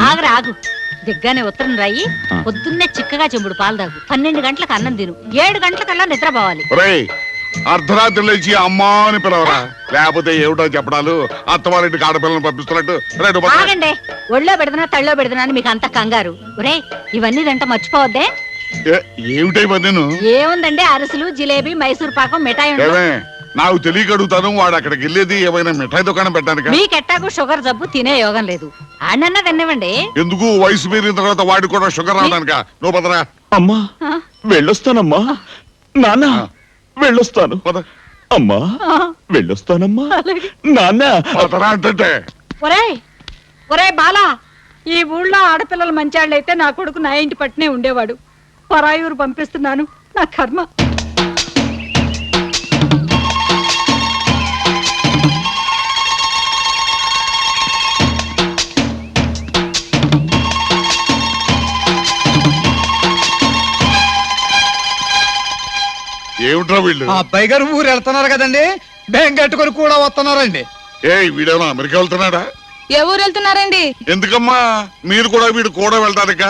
ఆగరా ఆగు. దిగ్గానే ఉత్తరం రాయి. పొద్దున్నే చిక్కగా చెంబుడు పాలు తాగు. 12 గంటలకు అన్నం తిను. 7 గంటలకల్లా నిద్రపోవాలి. అర్ధరాత్రి లేచి అమ్మా అని పిలవరా, లేకపోతే ఏమిటో చెప్పడాలు అత్తవారింటికి ఆడపిల్లని పంపిస్తున్నట్టు. ఆగండి. ఒళ్ళో పెడుతున్నా తళ్ళో పెడుతున్నా అని మీకు అంత కంగారు. ఒరే ఇవన్నీ తింట మర్చిపోవద్దే. ఏమిటై నేను ఏముందండి, అరిసెలు, జిలేబీ, మైసూర్ పాకం, మిఠాయి. నాకు తెలియక అడుగుతాను, వాడు అక్కడికి వెళ్ళేది ఏమైనా మిఠాయి దుకాణం పెట్టడానికి? మీకెట్టాకు షుగర్ జబ్బు తినే యోగం లేదు. ఆడన్నా తినవండి. ఎందుకు? వయసు మీరిన తర్వాత వాడికి కూడా షుగర్ రావడానికా? నువ్వు పదరా. అమ్మా వెళ్ళొస్తానమ్మా. నాన్న వెళ్ళొస్తాను. అమ్మా వెళ్ళొస్తానమ్మా. నాన్న అంటే ఒరే బాలా, ఈ ఊళ్ళో ఆడపిల్లలు మంచాళ్ళైతే నా కొడుకు నా ఇంటి పట్టునే ఉండేవాడు. పరాయూరు పంపిస్తున్నాను, నా కర్మ. ఏమిట్రా వీళ్ళు? అబ్బాయి గారు ఊరు వెళ్తున్నారు కదండి, బ్యాంక్ కట్టుకుని కూడా వస్తున్నారండి. వీడేమో అమెరికా వెళ్తున్నాడా? ఏ ఊరు వెళ్తున్నారండి? ఎందుకమ్మా మీరు కూడా వీడు కూడా వెళ్తానిక?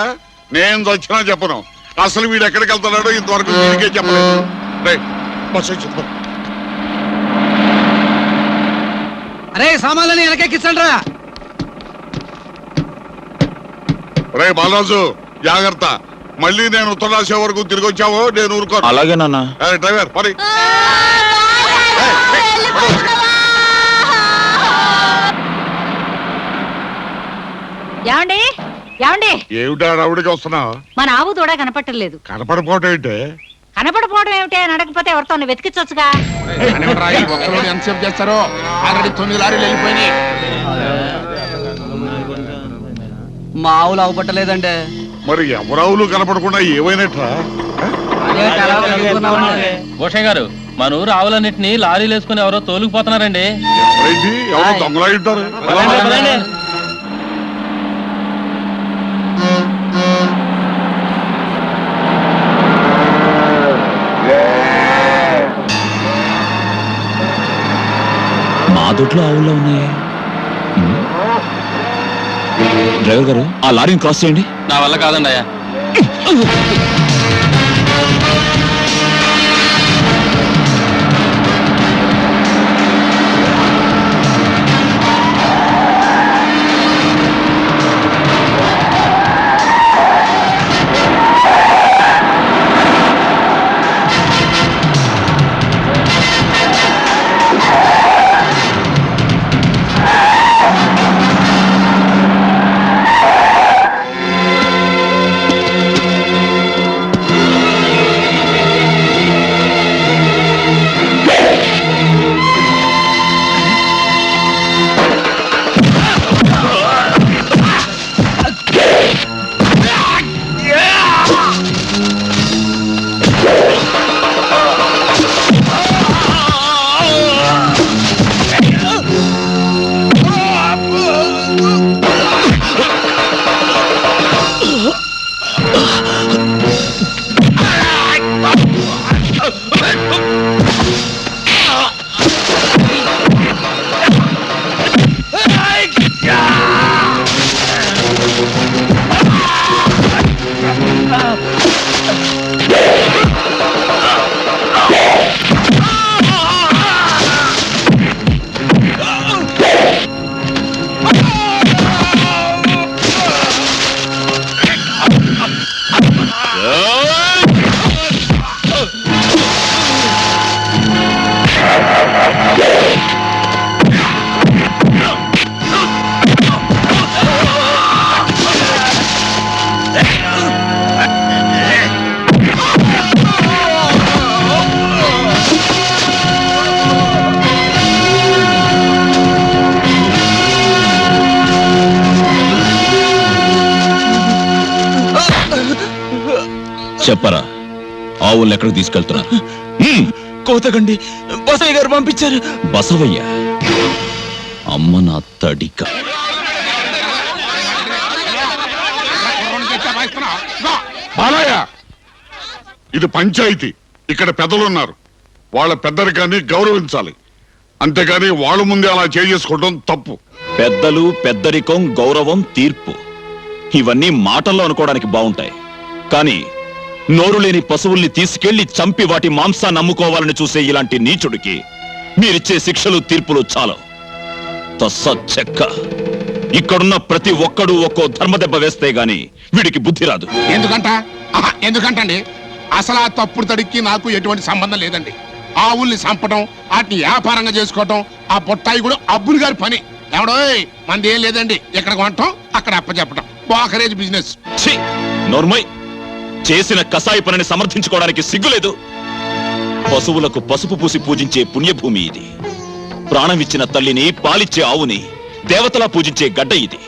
నేను వచ్చినా చెప్పను. అసలు వీడు ఎక్కడికి వెళ్తున్నాడో ఇంతవరకు వీడికే చెప్పలేదు. అరే సామాన్లని వెనకెక్కించండి రా. రే బాలరాజు జాగ్రత్త, మళ్ళీ నేను ఉత్తర రాసే వరకు తిరిగి వచ్చావో నేను ఊరుకోను. అలాగే నాన్న. డ్రైవర్ మరి ఏమండి ఏమండి, ఏమిటా రౌడికి వస్తున్నావు? మన ఆవు కూడా కనపట్టలేదు. కనపడిపోవటం ఏంటే? కనపడిపోవడం ఏమిటి అని అడగకపోతే ఎవరితో వెతికించొచ్చుగా. ఎంతసేపు చేస్తారో? ఆల్రెడీ 9 లారీలు వెళ్ళిపోయినాయి. మా ఆవులు అవపట్టలేదండి. మరి ఎవరావులు కనపడకుండా ఏమైనట్రా? భూషయ్య గారు, మన ఊరు ఆవులన్నింటినీ లారీలు వేసుకుని ఎవరో తోలుకుపోతున్నారండి. ఎవరో దొంగలా ఉంటారు. మా దొడ్లో ఆవుల్లో ఉన్నాయే. డ్రైవర్ గారు ఆ లారీని క్రాస్ చేయండి. నా వల్ల కాదండి అయ్యా. చెప్పరా, ఆవులు ఎక్కడికి తీసుకెళ్తున్నారు? కోతకండి బసయ్య గారు పంపించారు. బసవయ్య? అమ్మ నా తడిక. బాలయ్య, ఇది పంచాయతీ. ఇక్కడ పెద్దలున్నారు. వాళ్ళ పెద్దరికాన్ని గౌరవించాలి. అంతేగాని వాళ్ళ ముందే అలా చేసుకోవడం తప్పు. పెద్దలు, పెద్దరికం, గౌరవం, తీర్పు ఇవన్నీ మాటల్లో అనుకోవడానికి బాగుంటాయి, కానీ నోరు లేని పశువుల్ని తీసుకెళ్లి చంపి వాటి మాంసాన్ని అమ్ముకోవాలని చూసే ఇలాంటి నీచుడికి మీరిచ్చే శిక్షలు తీర్పులు చాలు. చెక్క ఇక్కడున్న ప్రతి ఒక్కడూ ఒక్కో ధర్మదెబ్బ వేస్తే గాని వీడికి బుద్ధి రాదు. ఎందుకంటండి అసలు ఆ తప్పుడు తడికి నాకు ఎటువంటి సంబంధం లేదండి. ఆవుల్ని చంపడం, వాటిని వ్యాపారంగా చేసుకోవటం ఆ బొట్టాయి కూడా అబ్బులు గారి పని. ఎవడో మంది ఏం లేదండి, ఇక్కడ కొనటం అక్కడ అప్పచెప్పటం, బాకరేజ్ బిజినెస్. ఛీ, నోర్మయ్, చేసిన కసాయి పనిని సమర్థించుకోవడానికి సిగ్గులేదు. పశువులకు పసుపు పూసి పూజించే పుణ్యభూమి ఇది. ప్రాణమిచ్చిన తల్లిని, పాలిచ్చే ఆవుని దేవతలా పూజించే గడ్డ ఇది.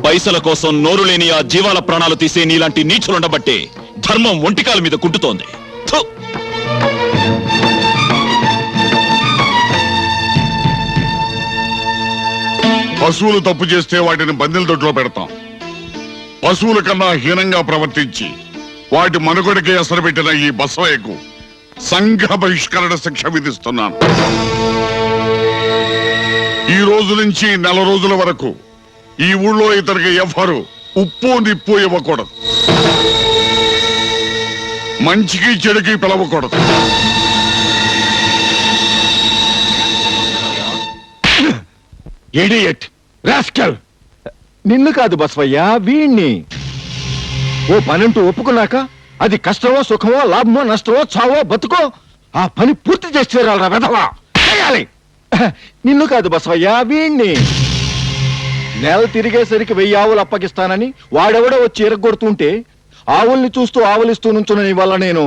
పైసల కోసం నోరు లేని ఆ జీవాల ప్రాణాలు తీసే నీలాంటి నీచులుండబట్టే ధర్మం ఒంటికాల మీద కుంటుతోంది. థు! పశువులు తప్పు చేస్తే వాటిని బందెల దొడ్లో పెడతాం. పశువుల కన్నా హీనంగా ప్రవర్తించి వాటి మనుగడకి అసలు పెట్టిన ఈ బసవయ్యకు సంఘ బహిష్కరణ శిక్ష విధిస్తున్నాను. ఈ రోజు నుంచి 4 రోజుల వరకు ఈ ఊళ్ళో ఇతనికి ఎవ్వరు ఉప్పు నిప్పు ఇవ్వకూడదు, మంచికి చెడుకి పిలవకూడదు. ఇడియట్ రాస్కల్, నిన్ను కాదు బసవయ్య, వీణ్ణి. ఓ పనంటూ ఒప్పుకున్నాక అది కష్టమో సుఖమో లాభమో నష్టమో చావో బతుకో ఆ పని పూర్తి చేసి తీరాలరా వెధవా, చేయాలి. నిన్ను కాదు బసవయ్య, వీణ్ణి. నెల తిరిగేసరికి 1000 ఆవులు అప్పగిస్తానని వాడెవడో వచ్చి ఎరగొడుతుంటే ఆవుల్ని చూస్తూ ఆవులిస్తూ నుంచుని వల్ల నేను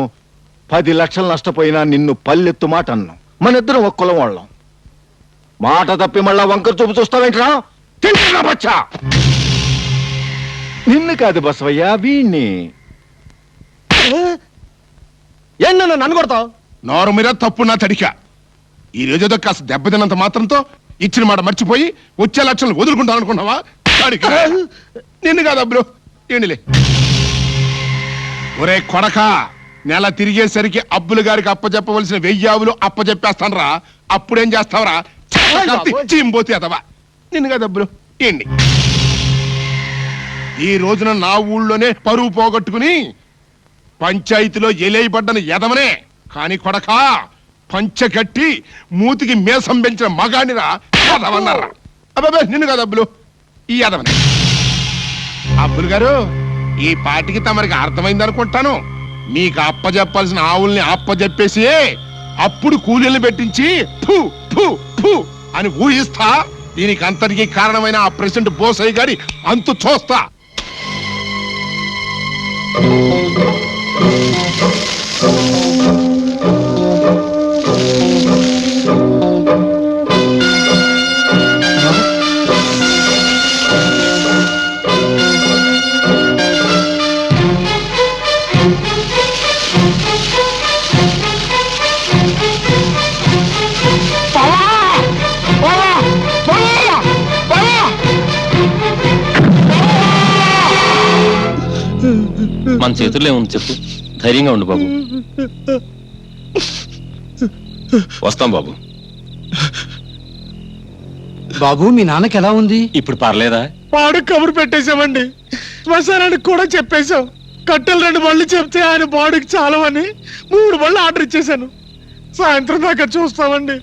10 లక్షలు నష్టపోయినా నిన్ను పల్లెత్తు మాట అన్నాం. మనిద్దరం ఒక కులం వాళ్ళం. మాట తప్పి మళ్ళా వంకర చూపు చూస్తావేంట్రా? తింటున్నా బచ్చా. నిన్ను కాదు బసవయ్య, వీణ్ణి. ఏం నన్ను కొడతావు? నోరు మీద తప్పు నా తడిక. ఈ రోజేదో కాస్త దెబ్బతిన్నంత మాత్రంతో ఇచ్చిన మాట మర్చిపోయి వచ్చే లక్షలు వదులుకుంటాను అనుకున్నావా? నిన్ను కాదు బ్రో, ఏండిలే. ఒరే కొడక, నెల తిరిగేసరికి అబ్బులు గారికి అప్పచెప్పవలసిన 1000 ఆవులు అప్పచెప్పేస్తానరా. అప్పుడేం చేస్తావరా? చీంబోతి అదవా. నిన్ను కాదు బ్రో, ఏండి. ఈ రోజున నా ఊళ్ళోనే పరువు పోగొట్టుకుని పంచాయతీలో ఎలేయబడ్డని ఎదవనే, కాని కొడక పంచగట్టి మూతికి మేసం పెంచిన మగాడిరా ఎదవన్నారా. అబ్బాబే, నిన్ను కాదు అబ్బులు, ఈ ఎదవనే. అబ్బులు గారు, ఈ పాటికి తమరికి అర్థమైంది అనుకుంటాను. మీకు అప్పచెప్పాల్సిన ఆవుల్ని అప్పచెప్పేసి అప్పుడు కూలీలను పెట్టించి ఫు ఫు ఫు అని ఊహిస్తా. దీనికి అంతటికీ కారణమైన ఆ ప్రెసిడెంట్ బోసయ్య గారి అంతు చూస్తా. మన చేతుల్లో ఏముంది చెప్పు, ధైర్యంగా ఉండు బాబు. వస్తాం బాబు. బాబు, మీ నాన్నకి ఎలా ఉంది? ఇప్పుడు పర్లేదా? పాడు కబురు పెట్టేశామండి. శ్మశానానికి కూడా చెప్పేశాం. కట్టెలు 2 బళ్ళు చెప్తే ఆయన బాడీకి చాలవని 3 బళ్ళు ఆర్డర్ ఇచ్చేశాను. సాయంత్రం దాకా చూస్తామండి.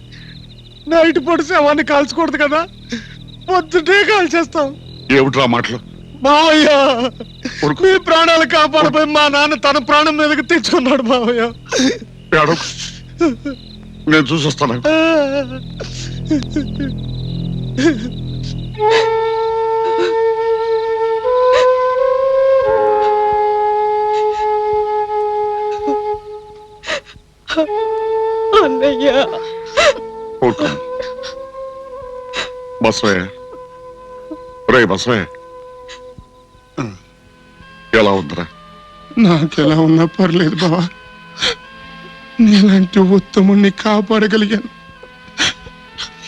నైట్ పూట శవాన్ని కాల్చకూడదు కదా, పొద్దుటే కాల్చేస్తాం. ఏమిట్రా మాటలు? మావయ్య, మీ ప్రాణాలు కాపాడపోయి మా నాన్న తన ప్రాణం మీదకి తెచ్చుకున్నాడు మావయ్య. నేను చూసొస్తాను. అన్నయ్య, బసవయ్య, రే బసవయ్య, ఎలా ఉందిరా? నాకెలా ఉన్నా పర్లేదు బావా. నేనంటూ ఉత్తముణ్ణి కాపాడగలిగాను.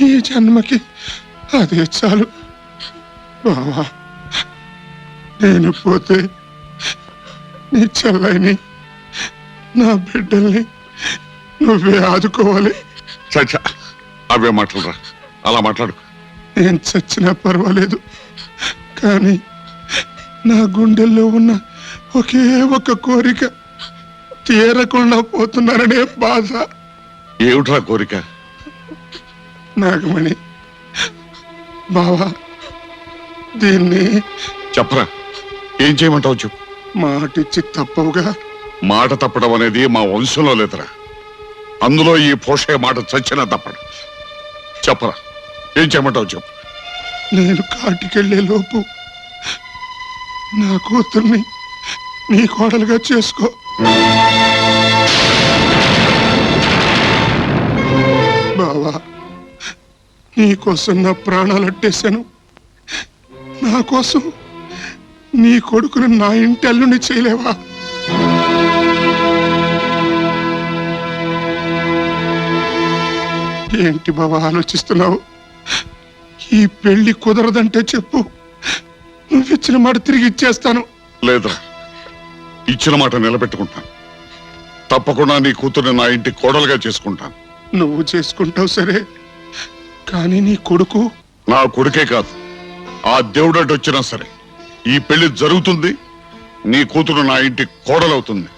ఈ జన్మకి అదే చాలు బావా. నేను పోతే నీ చెల్లైని, నా బిడ్డల్ని నువ్వే ఆదుకోవాలి. చచ్చా, అవే మాటలురా, అలా మాట్లాడు. నేను చచ్చినా పర్వాలేదు, కానీ నా గుండెల్లో ఉన్న ఒకే ఒక కోరిక తీరకుండా పోతున్నారనే బాధ. ఏమిట్రా కోరిక? నాగమణి బావా, దీన్ని చెప్పరా, ఏం చేయమంటావు చెప్పు. మాటిచ్చి తప్పవుగా. మాట తప్పడం అనేది మా వంశంలో లేదురా. అందులో ఈ పోషే మాట చచ్చినా తప్పడు. చెప్పరా, ఏం చేయమంటావు చెప్పు. నేను కాటికెళ్లే లోపు నా కూతుర్ని నీ కోడలుగా చేసుకో. బావా, నీకోసం నా ప్రాణాలు అట్టేశాను. నా కోసం నీ కొడుకును నా ఇంటి అల్లుని చేయలేవా? ఏంటి బావా ఆలోచిస్తున్నావు? ఈ పెళ్లి కుదరదంటే చెప్పు, నువ్విచ్చిన మాట తిరిగి ఇచ్చేస్తాను. లేదురా, ఇచ్చిన మాట నిలబెట్టుకుంటాను. తప్పకుండా నీ కూతుర్ని నా ఇంటి కోడలుగా చేసుకుంటాను. నువ్వు చేసుకుంటావు సరే, కానీ నీ కొడుకు? నా కొడుకే కాదు, ఆ దేవుడు వచ్చినా సరే ఈ పెళ్లి జరుగుతుంది. నీ కూతురు నా ఇంటి కోడలవుతుంది.